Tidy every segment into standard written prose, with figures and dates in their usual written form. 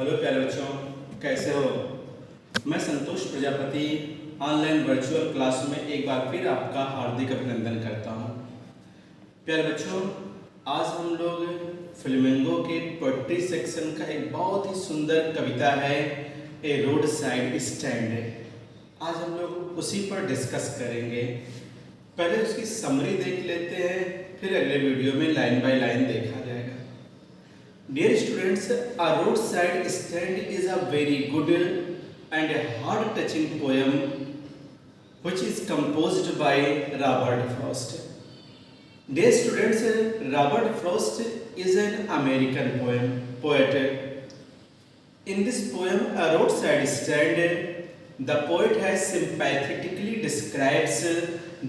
Hello प्यारे बच्चों, कैसे हो। मैं संतोष प्रजापति ऑनलाइन वर्चुअल क्लास में एक बार फिर आपका हार्दिक अभिनंदन करता हूं। प्यारे बच्चों, आज हम लोग फ्लेमिंगो के पोएट्री सेक्शन का एक बहुत ही सुंदर कविता है, ए रोड साइड स्टैंड। आज हम लोग उसी पर डिस्कस करेंगे। पहले उसकी समरी देख लेते हैं, फिर अगले वीडियो में लाइन बाय लाइन देखा जाएगा। Dear students, a roadside stand is a very good and heart-touching poem which is composed by Robert Frost. Dear students, Robert Frost is an American poet. In this poem, A Roadside Stand, the poet has sympathetically describes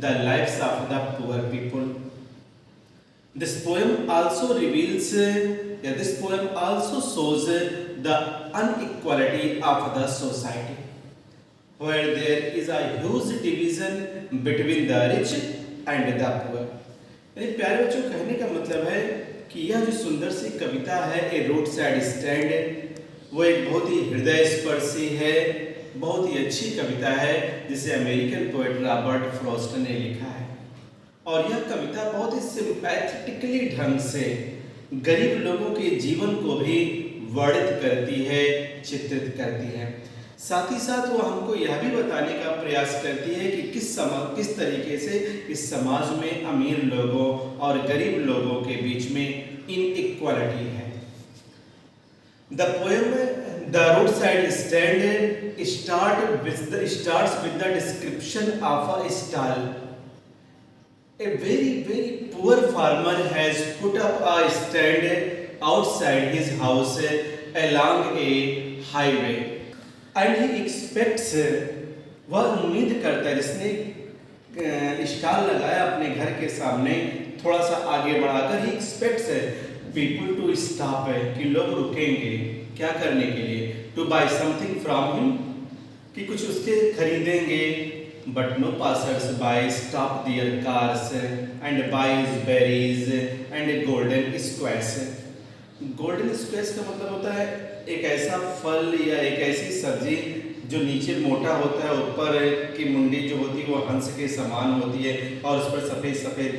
the lives of the poor people. This poem also shows the inequality of the society, where there is a huge division between the rich and the poor. यानी प्यारे बच्चों, कहने का मतलब है कि यह जो सुंदर सी कविता है ए रोड साइड स्टैंड, वो एक बहुत ही हृदय स्पर्शी है, बहुत ही अच्छी कविता है जिसे अमेरिकन पोएट रॉबर्ट फ्रॉस्ट ने लिखा है। और यह कविता बहुत ही सिंपैथेटिकली ढंग से गरीब लोगों के जीवन को भी वर्णित करती है, चित्रित करती है। साथ ही साथ वो हमको यह भी बताने का प्रयास करती है कि किस तरीके से इस समाज में अमीर लोगों और गरीब लोगों के बीच में इनइक्वालिटी है। The poem The Roadside Stand starts with the description of a stall. A very poor farmer has put up a stand outside his house along a highway, and he expects, वह उम्मीद करता है, जिसने stall लगाया अपने घर के सामने थोड़ा सा आगे बढ़ाकर, he expects people to stop, कि लोग रुकेंगे क्या करने के लिए, to buy something from him, कि कुछ उसके खरीदेंगे। But no passers by stop their cars and buys berries and golden squares. Golden squares का मतलब होता है एक ऐसा फल या एक ऐसी सब्जी जो नीचे मोटा होता है, ऊपर की मुंडी जो होती है वो हंस के समान होती है और उस पर सफ़ेद सफ़ेद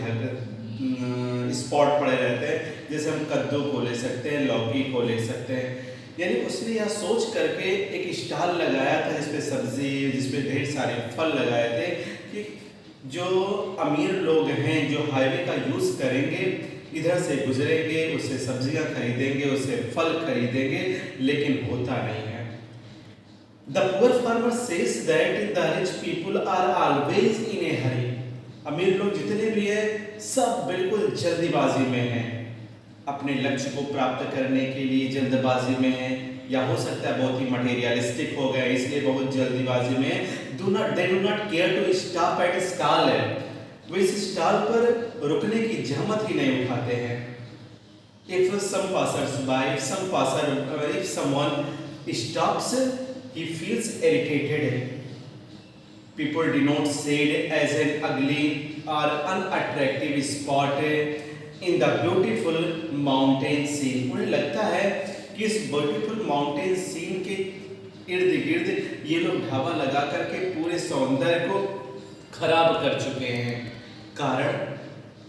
स्पॉट पड़े रहते हैं। जैसे हम कद्दू को ले सकते हैं, लौकी को ले सकते हैं। यानी उसने यह सोच करके एक स्टॉल लगाया था जिसपे सब्जी, जिसपे ढेर सारे फल लगाए थे कि जो अमीर लोग हैं जो हाईवे का यूज़ करेंगे, इधर से गुजरेंगे, उससे सब्जियां खरीदेंगे, उससे फल खरीदेंगे, लेकिन होता नहीं है। The poor farmer says that the rich people are always in a hurry. अमीर लोग जितने भी हैं सब बिल्कुल जल्दीबाजी में हैं, अपने लक्ष्य को प्राप्त करने के लिए जल्दबाजी में है, या हो सकता है बहुत ही मटेरियलिस्टिक हो गए इसलिए बहुत जल्दीबाजी में है। They do not care to stop at stall, वो इस स्टॉल पर रुकने की जहमत ही नहीं उठाते हैं। If someone stops he feels irritated. People denote shade as an ugly or unattractive spot in the beautiful mountain scene. उन्हें लगता है कि इस ब्यूटीफुल माउंटेन सीन के इर्द गिर्द ये लोग ढाबा लगा करके पूरे सौंदर्य को खराब कर चुके हैं। कारण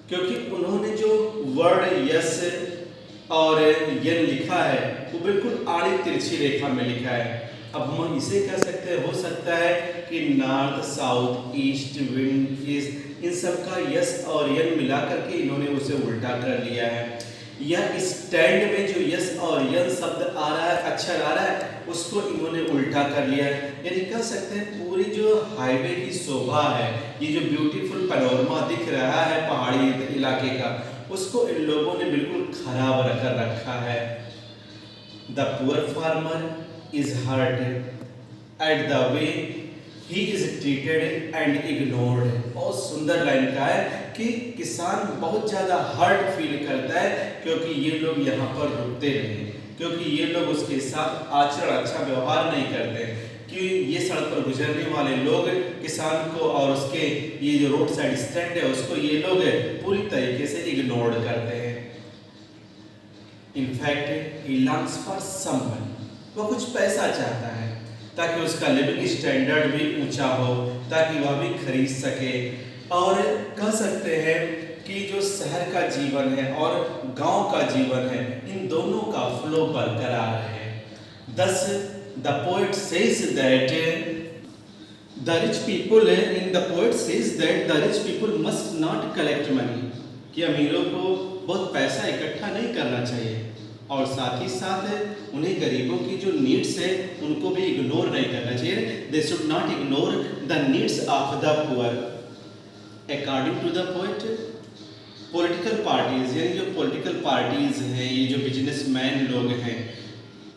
क्योंकि उन्होंने जो वर्ड यस और यन लिखा है वो बिल्कुल आड़ी तिरछी रेखा में लिखा है। अब हम इसे कह सकते हैं, हो सकता है कि north, south, east, wind, east, इन सब का यस और यन मिला करके इन्होंने उसे उल्टा कर लिया है। यह स्टैंड में जो यस और यन शब्द आ रहा है, अक्षर आ रहा है, उसको इन्होंने उल्टा कर लिया है। यानी कह सकते हैं पूरी जो हाईवे की शोभा है, ये जो ब्यूटीफुल पैनोरमा दिख रहा है पहाड़ी इलाके का, उसको इन लोगों ने बिल्कुल खराब कर रखा है। The poor farmer is hurt at the way he is treated and ignored. बहुत सुंदर लाइन का है कि किसान बहुत ज़्यादा हर्ट फील करता है क्योंकि ये लोग यहाँ पर रुकते नहीं, क्योंकि ये लोग उसके साथ आचरण, अच्छा व्यवहार नहीं करते, कि ये सड़क पर गुजरने वाले लोग किसान को और उसके ये जो रोड साइड स्टैंड है उसको ये लोग पूरी तरीके से इग्नोर करते हैं। In fact, he longs for someone वह कुछ पैसा चाहता है ताकि उसका लिविंग स्टैंडर्ड भी ऊंचा हो, ताकि वह भी खरीद सके। और कह सकते हैं कि जो शहर का जीवन है और गांव का जीवन है, इन दोनों का फ्लो बरकरार है। Thus, the poet says that the rich people in the poet says that the rich people must not collect money, कि अमीरों को बहुत पैसा इकट्ठा नहीं करना चाहिए, और साथ ही साथ उन्हें गरीबों की जो नीड्स है उनको भी इग्नोर नहीं करना चाहिए। They should not ignore the needs of the poor. According to the poet, political parties, यानी जो पॉलिटिकल पार्टीज हैं, ये जो बिजनेसमैन लोग हैं,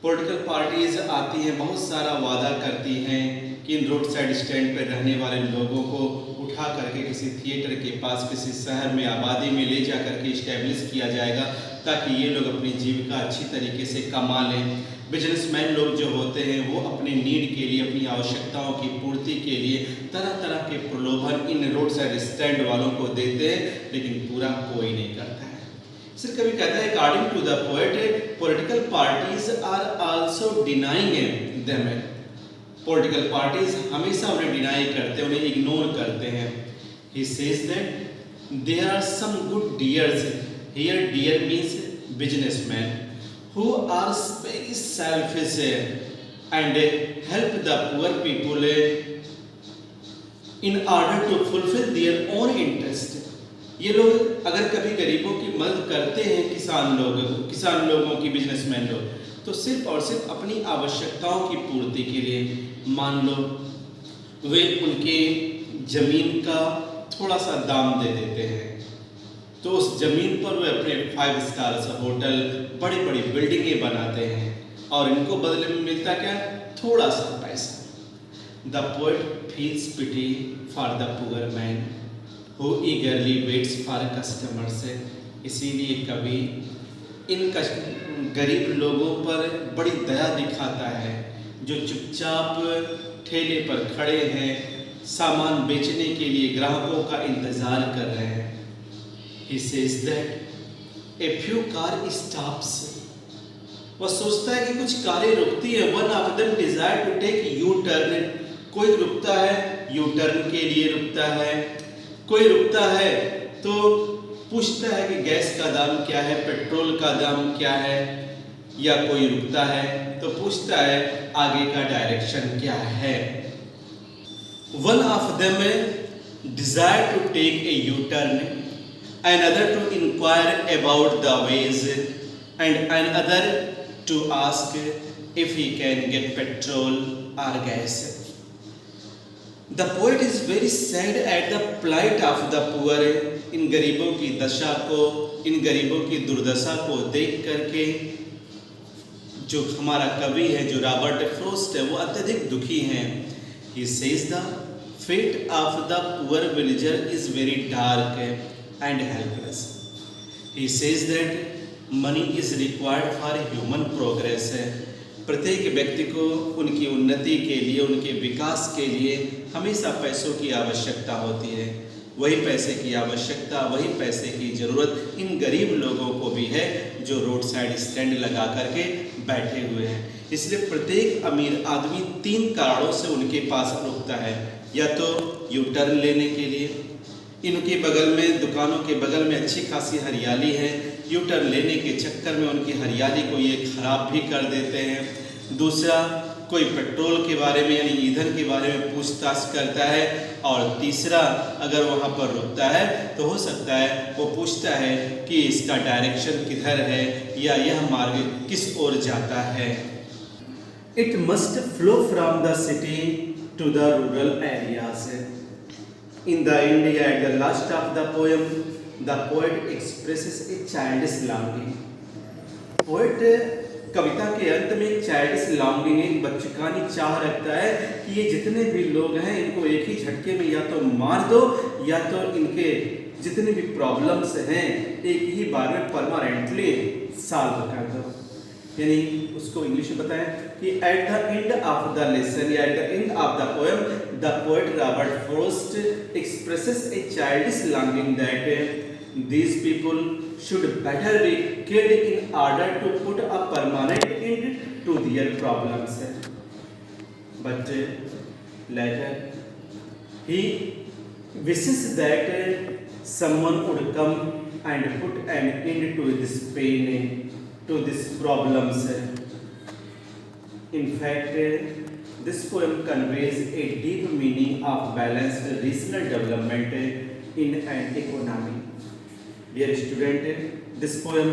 पॉलिटिकल पार्टीज आती हैं, बहुत सारा वादा करती हैं कि इन रोड साइड स्टैंड पर रहने वाले लोगों को उठा करके किसी थिएटर के पास, किसी शहर में, आबादी में ले जा करके इस्टेब्लिश किया जाएगा, ताकि ये लोग अपनी जीविका अच्छी तरीके से कमा लें। बिजनेसमैन लोग जो होते हैं वो अपने नीड के लिए, अपनी आवश्यकताओं की पूर्ति के लिए तरह तरह के प्रलोभन इन रोड साइड स्टैंड वालों को देते हैं, लेकिन पूरा कोई नहीं करता है। सिर्फ कभी कहता है according to the poet, political parties are also denying them. Political parties हमेशा उन्हें डिनाई करते हैं, उन्हें इग्नोर करते हैं। He says that there are some good dears, here dear means businessman, who are very selfish and help the poor people in order to fulfill their own interest. ये लोग अगर कभी गरीबों की मदद करते हैं, किसान लोगों की, बिजनेसमैन लोग, तो सिर्फ और सिर्फ अपनी आवश्यकताओं की पूर्ति के लिए। मान लो वे उनके ज़मीन का थोड़ा सा दाम दे देते हैं, तो उस ज़मीन पर वे अपने 5 स्टार होटल, बड़ी बड़ी बिल्डिंगें बनाते हैं, और इनको बदले में मिलता क्या? थोड़ा सा पैसा। The poet feels pity for the poor man who eagerly waits for customers. इसीलिए कवि इन गरीब लोगों पर बड़ी दया दिखाता है, जो चुपचाप ठेले पर खड़े हैं, सामान बेचने के लिए ग्राहकों का इंतज़ार कर रहे हैं। He says that a few car stops. वह सोचता है कि कुछ कारें रुकती हैं। One of them desire to take U-turn. कोई रुकता है, U-turn के लिए रुकता है। कोई रुकता है तो पूछता है कि गैस का दाम क्या है, पेट्रोल का दाम क्या है, या कोई रुकता है तो पूछता है आगे का डायरेक्शन क्या है। One of them desire to take a U-turn, another to inquire about the ways, and another to ask if he can get petrol or gas. The poet is very sad at the plight of the poor. इन गरीबों की दशा को, इन गरीबों की दुर्दशा को देख करके जो हमारा कवि है, जो रॉबर्ट फ्रॉस्ट है, वो अत्यधिक दुखी हैं। He says the fate of the poor villager is very dark and helpless. He says that money is required for human progress. प्रत्येक व्यक्ति को उनकी उन्नति के लिए, उनके विकास के लिए हमेशा पैसों की आवश्यकता होती है। वही पैसे की आवश्यकता, वही पैसे की ज़रूरत इन गरीब लोगों को भी है जो रोड साइड स्टैंड लगा करके बैठे हुए हैं। इसलिए प्रत्येक अमीर आदमी 3 कारणों से उनके पास रुकता है। या तो यू टर्न लेने के लिए, इनके बगल में, दुकानों के बगल में अच्छी खासी हरियाली है, यू टर्न लेने के चक्कर में उनकी हरियाली को ये खराब भी कर देते हैं। दूसरा, कोई पेट्रोल के बारे में यानी ईंधन के बारे में पूछताछ करता है। और तीसरा, अगर वहाँ पर रुकता है तो हो सकता है वो पूछता है कि इसका डायरेक्शन किधर है या यह मार्ग किस ओर जाता है। It must flow from the city to the rural areas. In the end, at the last of the poem, the poet expresses a childish longing. Poet कविता के अंत में एक childish longing, एक बचकानी चाह रखता है कि ये जितने भी लोग हैं इनको एक ही झटके में या तो मार दो, या तो इनके जितने भी प्रॉब्लम्स हैं एक ही बार में परमानेंटली सॉल्व कर दो। यानी उसको इंग्लिश में बताएं कि at the end of the lesson या at the end of the poem the poet Robert Frost expresses a childish longing that these people should better be killed in order to put a permanent end to their problems. But later he wishes that someone would come and put an end to this pain, to these problems. In fact, this poem conveys a deep meaning of balanced regional development in an economy. Dear student, this poem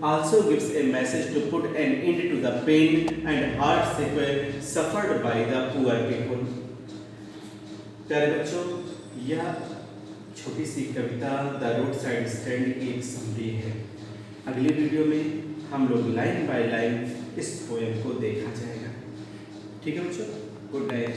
also gives a message to put an end to the pain and hardship suffered by the poor people. प्यारे बच्चों, यह छोटी सी कविता the road side stand की एक summary है। अगली video में हम लोग लाइन बाय लाइन इस पोएम को देखा जाएगा। ठीक है बच्चों, गुड नाइट।